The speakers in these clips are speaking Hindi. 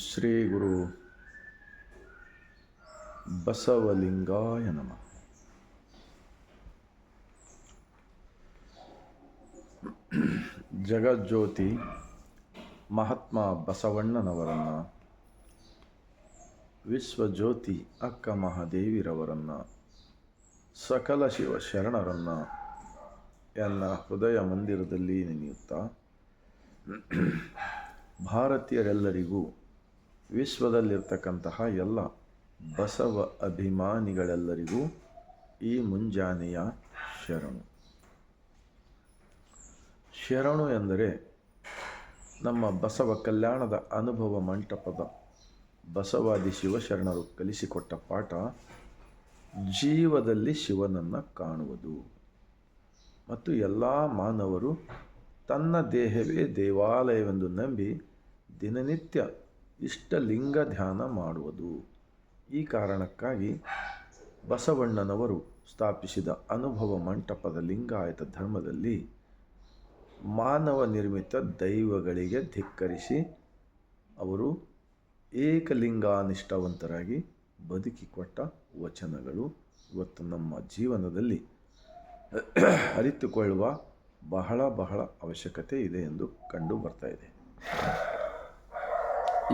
ಶ್ರೀ ಗುರು ಬಸವಲಿಂಗಾಯ ನಮಃ. ಜಗಜ್ಯೋತಿ ಮಹಾತ್ಮ ಬಸವಣ್ಣನವರನ್ನು, ವಿಶ್ವಜ್ಯೋತಿ ಅಕ್ಕ ಮಹಾದೇವಿರವರನ್ನು, ಸಕಲ ಶಿವ ಶರಣರನ್ನು ಎಲ್ಲ ಹೃದಯ ಮಂದಿರದಲ್ಲಿ ನೆನೆಯುತ್ತಾ, ಭಾರತೀಯರೆಲ್ಲರಿಗೂ, ವಿಶ್ವದಲ್ಲಿರ್ತಕ್ಕಂತಹ ಎಲ್ಲ ಬಸವ ಅಭಿಮಾನಿಗಳೆಲ್ಲರಿಗೂ ಈ ಮುಂಜಾನೆಯ ಶರಣು. ಶರಣು ಎಂದರೆ ನಮ್ಮ ಬಸವ ಕಲ್ಯಾಣದ ಅನುಭವ ಮಂಟಪದ ಬಸವಾದಿ ಶಿವಶರಣರು ಕಲಿಸಿಕೊಟ್ಟ ಪಾಠ, ಜೀವದಲ್ಲಿ ಶಿವನನ್ನು ಕಾಣುವುದು ಮತ್ತು ಎಲ್ಲ ಮಾನವರು ತನ್ನ ದೇಹವೇ ದೇವಾಲಯವೆಂದು ನಂಬಿ ದಿನನಿತ್ಯ ಇಷ್ಟಲಿಂಗ ಧ್ಯಾನ ಮಾಡುವುದು. ಈ ಕಾರಣಕ್ಕಾಗಿ ಬಸವಣ್ಣನವರು ಸ್ಥಾಪಿಸಿದ ಅನುಭವ ಮಂಟಪದ ಲಿಂಗಾಯತ ಧರ್ಮದಲ್ಲಿ ಮಾನವ ನಿರ್ಮಿತ ದೈವಗಳಿಗೆ ಧಿಕ್ಕರಿಸಿ ಅವರು ಏಕಲಿಂಗಾನಿಷ್ಠವಂತರಾಗಿ ಬದುಕಿಕೊಟ್ಟ ವಚನಗಳು ಇವತ್ತು ನಮ್ಮ ಜೀವನದಲ್ಲಿ ಅರಿತುಕೊಳ್ಳುವ ಬಹಳ ಅವಶ್ಯಕತೆ ಇದೆ ಎಂದು ಕಂಡು ಬರ್ತಾ ಇದೆ.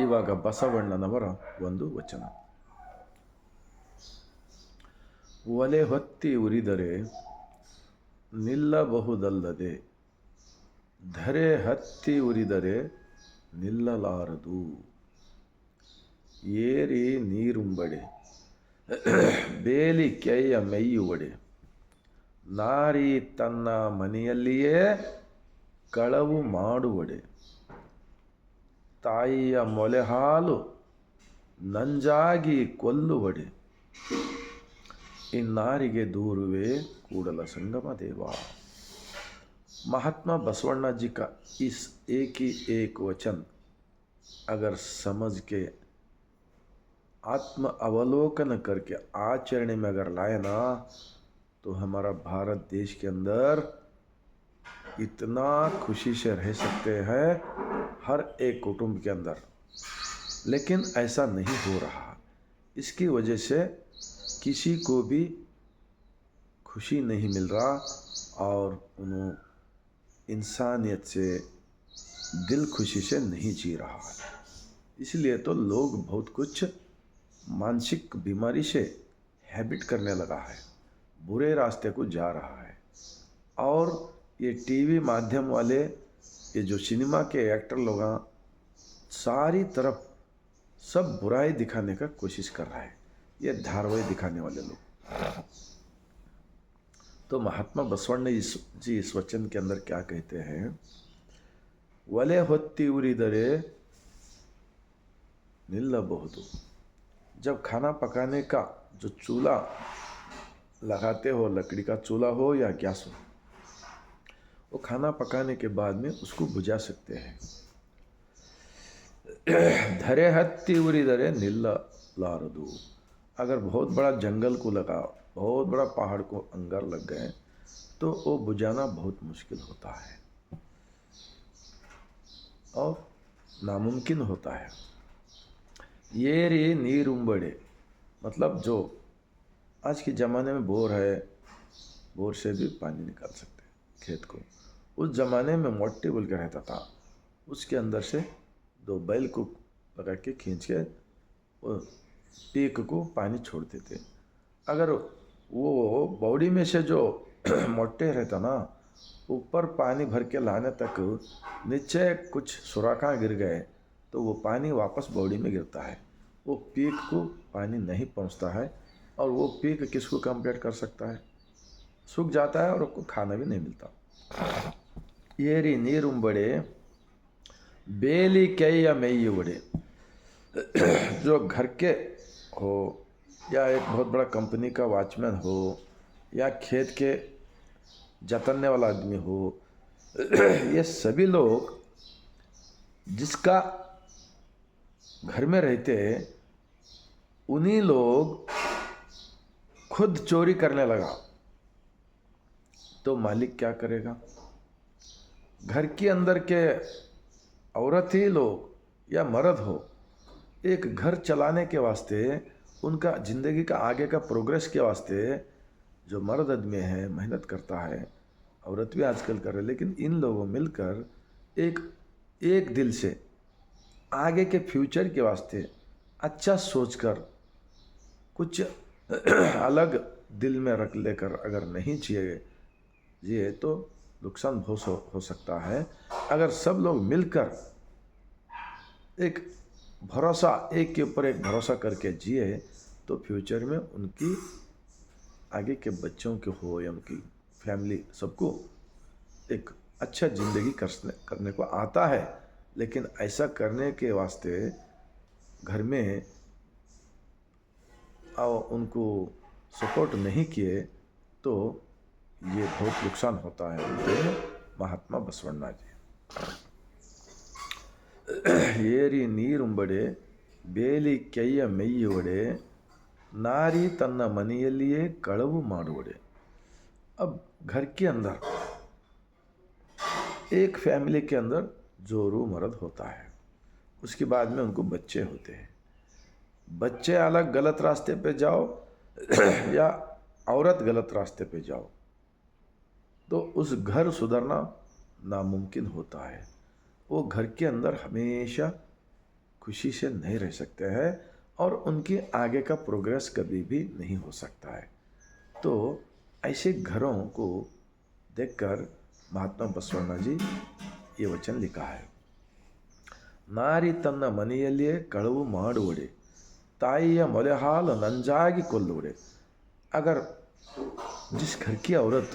ಇವಾಗ ಬಸವಣ್ಣನವರ ಒಂದು ವಚನ. ಒಲೆ ಹೊತ್ತಿ ಉರಿದರೆ ನಿಲ್ಲಬಹುದಲ್ಲದೆ, ಧರೆ ಹತ್ತಿ ಉರಿದರೆ ನಿಲ್ಲಲಾರದು. ಏರಿ ನೀರುಂಬಡೆ ಬೇಲಿ ಕೆಯ್ಯ ಮೇಯುವಡೆ, ನಾರಿ ತನ್ನ ಮನೆಯಲ್ಲಿಯೇ ಕಳವು ಮಾಡುವಡೆ. ತಾಯಿಯ ಮೊಲೆ ಹಾಲು ನಂಜಾಗಿ ಕೊಲ್ಲುವಡೆ, ಇನ್ನಾರಿಗೆ ದೂರುವೆ ಕೂಡಲ संगम देवा. महात्मा बसवण्णा जी का इस एक ही एक वचन अगर समझ के आत्म अवलोकन करके आचरण में अगर लाए ना, तो हमारा भारत देश के अंदर इतना खुशी से रह सकते हैं हर एक कुटुंब के अंदर. लेकिन ऐसा नहीं हो रहा. इसकी वजह से किसी को भी खुशी नहीं मिल रहा और उन्होंने इंसानियत से दिल खुशी से नहीं जी रहा है. इसलिए तो लोग बहुत कुछ मानसिक बीमारी से हैबिट करने लगा है, बुरे रास्ते को जा रहा है. और ये टीवी माध्यम वाले, ये जो सिनेमा के एक्टर लोग सारी तरफ सब बुराई दिखाने का कोशिश कर रहा है, ये धारावाहिक दिखाने वाले लोग. तो महात्मा बसवण्ण जी इस वचन के अंदर क्या कहते हैं? ಒಲೆ ಹೊತ್ತಿ ಉರಿದರೆ निल्लಬಹುದು. जब खाना पकाने का जो चूल्हा लगाते हो, लकड़ी का चूल्हा हो या गैस हो, वो खाना पकाने के बाद में उसको बुझा सकते हैं. धरे हत्ती उरिदरे निल्ललारदु. अगर बहुत बड़ा जंगल को लगा, बहुत बड़ा पहाड़ को अंगार लग गए, तो वो बुझाना बहुत मुश्किल होता है और नामुमकिन होता है. येरी नीरुंबड़े मतलब जो आज के ज़माने में बोर है, बोर से भी पानी निकाल सकते हैं खेत को. उस ज़माने में मोटी बोल के रहता था, उसके अंदर से दो बैल को लगा के खींच के वो पीक को पानी छोड़ते थे. अगर वो बॉडी में से जो मोटे रहता ना, ऊपर पानी भर के लाने तक नीचे कुछ सुराखा गिर गए तो वो पानी वापस बॉडी में गिरता है. वो पीक को पानी नहीं पहुंचता है और वो पीक किसको कंप्लीट कर सकता है? सूख जाता है और उसको खाना भी नहीं मिलता. ಏರಿ ನೀರುಂಬಡೆ ಬೇಲಿ ಕೆಯ್ಯ ಮೇಯುವಡೆ. जो घर के हो या एक बहुत बड़ा कंपनी का वॉचमैन हो या खेत के जतनने वाला आदमी हो, ये सभी लोग जिसका घर में रहते उन्हीं लोग खुद चोरी करने लगा, तो मालिक क्या करेगा? घर के अंदर के औरत ही लोग या मर्द हो, एक घर चलाने के वास्ते, उनका ज़िंदगी का आगे का प्रोग्रेस के वास्ते जो मर्द आदमी है मेहनत करता है, औरत भी आजकल कर रहे, लेकिन इन लोगों मिलकर एक एक दिल से आगे के फ्यूचर के वास्ते अच्छा सोचकर कुछ अलग दिल में रख लेकर अगर नहीं जिए तो नुकसान बहुत हो सकता है। अगर सब लोग मिलकर एक भरोसा, एक के ऊपर एक भरोसा करके जिए तो फ्यूचर में उनकी आगे के बच्चों के हो या उनकी फैमिली सबको एक अच्छा ज़िंदगी करने को आता है। लेकिन ऐसा करने के वास्ते घर में और उनको सपोर्ट नहीं किए तो ये बहुत नुकसान होता है, बोलते हैं महात्मा बसवण्णा जी। ಏರಿ ನೀರುಂಬಡೆ ಬೇಲಿ ಕೆಯ್ಯ ಮೇಯುವಡೆ नारी तन्न मनियलिए कड़वु मारुवड़े। अब घर के अंदर एक फैमिली के अंदर जोरू मर्द होता है, उसके बाद में उनको बच्चे होते हैं। बच्चे अलग गलत रास्ते पे जाओ या औरत गलत रास्ते पे जाओ तो उस घर सुधरना नामुमकिन होता है। वो घर के अंदर हमेशा खुशी से नहीं रह सकते हैं और उनके आगे का प्रोग्रेस कभी भी नहीं हो सकता है। तो ऐसे घरों को देखकर महात्मा बसवण्णा जी ये वचन लिखा है, नारी तन्न मನೆಯಲ್ಲಿಯೇ ಕಳವು ಮಾಡುವಡೆ ताइया ಮೊಲೆ हाल नंजागी ಕೊಲ್ಲುವಡೆ। अगर जिस घर की औरत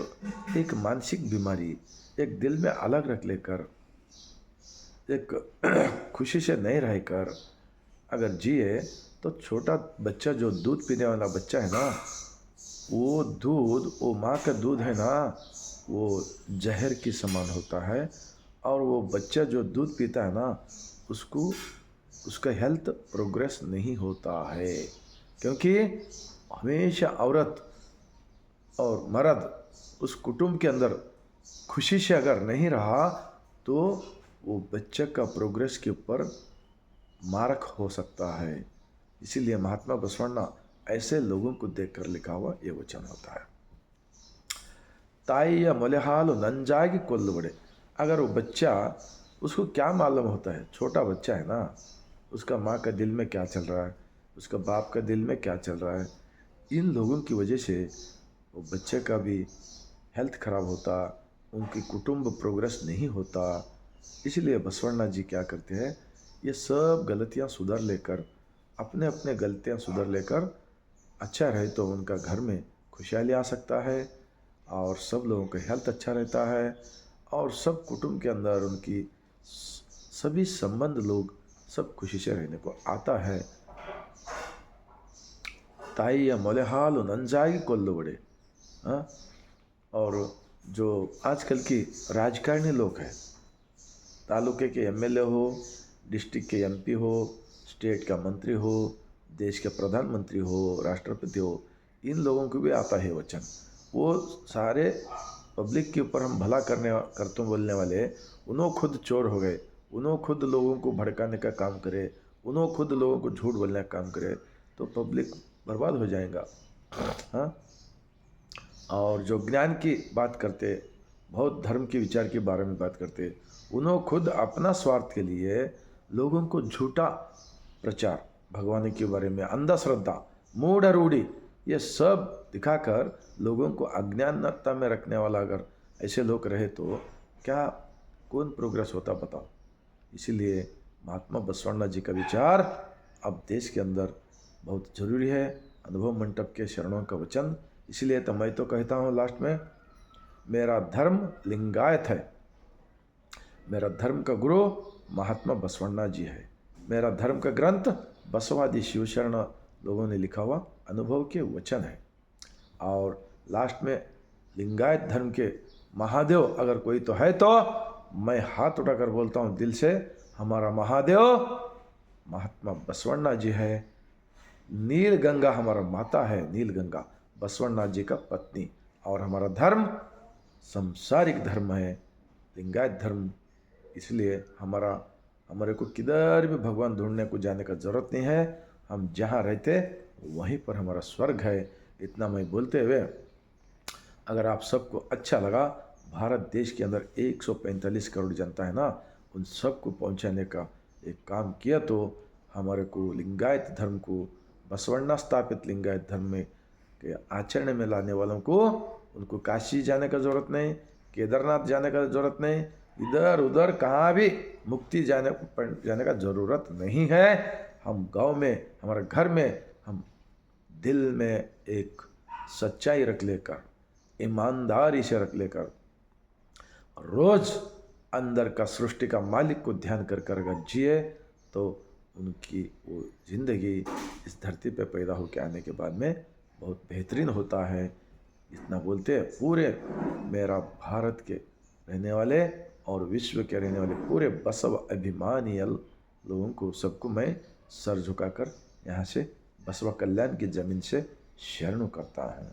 एक मानसिक बीमारी एक दिल में अलग रख लेकर एक खुशी से नहीं रहकर अगर जिए तो छोटा बच्चा जो दूध पीने वाला बच्चा है ना, वो दूध, वो माँ का दूध है ना, वो जहर के समान होता है। और वो बच्चा जो दूध पीता है ना, उसको उसका हेल्थ प्रोग्रेस नहीं होता है, क्योंकि हमेशा औरत और मर्द उस कुटुंब के अंदर खुशी से अगर नहीं रहा तो वो बच्चे का प्रोग्रेस के ऊपर मार्क हो सकता है। इसीलिए महात्मा बसवण्णा ऐसे लोगों को देखकर लिखा हुआ ये वचन होता है, ताई या मोले हाल नंजागी कोल्लुवड़े। अगर वो बच्चा, उसको क्या मालूम होता है, छोटा बच्चा है ना, उसका माँ का दिल में क्या चल रहा है, उसका बाप का दिल में क्या चल रहा है। इन लोगों की वजह से वो बच्चे का भी हेल्थ खराब होता, उनकी कुटुंब प्रोग्रेस नहीं होता। इसलिए बसवण्णा जी क्या करते हैं, ये सब गलतियाँ सुधार लेकर, अपने अपने गलतियाँ सुधार लेकर अच्छा रहे तो उनका घर में खुशहाली आ सकता है और सब लोगों का हेल्थ अच्छा रहता है और सब कुटुंब के अंदर उनकी सभी संबंध लोग सब खुशी से रहने को आता है। ताइया मोले हाल नंजागी कोल्लुवड़े। और जो आजकल की राजकारणी लोग हैं, तालुके के एमएलए हो, डिस्ट्रिक्ट के एमपी हो, स्टेट का मंत्री हो, देश के प्रधानमंत्री हो, राष्ट्रपति हो, इन लोगों को भी आता है वचन। वो सारे पब्लिक के ऊपर हम भला करते बोलने वाले, उन्होंने खुद चोर हो गए, उन्होंने खुद लोगों को भड़काने का काम करे, उन्होंने खुद लोगों को झूठ बोलने का काम करे तो पब्लिक बर्बाद हो जाएगा। हाँ, और जो ज्ञान की बात करते, बहुत धर्म के विचार के बारे में बात करते, उन्होंने खुद अपना स्वार्थ के लिए लोगों को झूठा प्रचार, भगवान के बारे में अंधश्रद्धा, मूढ़ रूढ़ी, ये सब दिखाकर लोगों को अज्ञानता में रखने वाला अगर ऐसे लोग रहे तो क्या कौन प्रोग्रेस होता बताओ। इसीलिए महात्मा बसवण्णा जी का विचार अब देश के अंदर बहुत ज़रूरी है। अनुभव मंटप के शरणों का वचन, इसलिए तो मैं तो कहता हूँ लास्ट में, मेरा धर्म लिंगायत है, मेरा धर्म का गुरु महात्मा बसवण्णा जी है, मेरा धर्म का ग्रंथ बसवादी शिवशरण लोगों ने लिखा हुआ अनुभव के वचन है। और लास्ट में लिंगायत धर्म के महादेव अगर कोई तो है तो मैं हाथ उठाकर बोलता हूँ दिल से, हमारा महादेव महात्मा बसवण्णा जी है। नील गंगा हमारा माता है, नील गंगा बसवण्णा जी का पत्नी। और हमारा धर्म सांसारिक धर्म है, लिंगायत धर्म। इसलिए हमारा हमारे को किधर भी भगवान ढूंढने को जाने का ज़रूरत नहीं है। हम जहाँ रहते वहीं पर हमारा स्वर्ग है। इतना मैं बोलते हुए, अगर आप सबको अच्छा लगा, भारत देश के अंदर 145 करोड़ जनता है ना, उन सबको पहुंचाने का एक काम किया तो हमारे को लिंगायत धर्म को, बसवण्णा स्थापित लिंगायत धर्म में के आचरण में लाने वालों को, उनको काशी जाने का ज़रूरत नहीं, केदारनाथ जाने का ज़रूरत नहीं, इधर उधर कहाँ भी मुक्ति जाने का ज़रूरत नहीं है। हम गांव में, हमारे घर में, हम दिल में एक सच्चाई रख लेकर, ईमानदारी से रख लेकर, रोज अंदर का सृष्टि का मालिक को ध्यान कर कर अगर जिए तो उनकी वो जिंदगी इस धरती पे पैदा होकर आने के बाद में बहुत बेहतरीन होता है। इतना बोलते हैं पूरे मेरा भारत के रहने वाले और विश्व के रहने वाले पूरे बसव अभिमानी लोगों को, सबको मैं सर झुकाकर यहाँ से बसवा कल्याण की जमीन से शरण करता हूँ।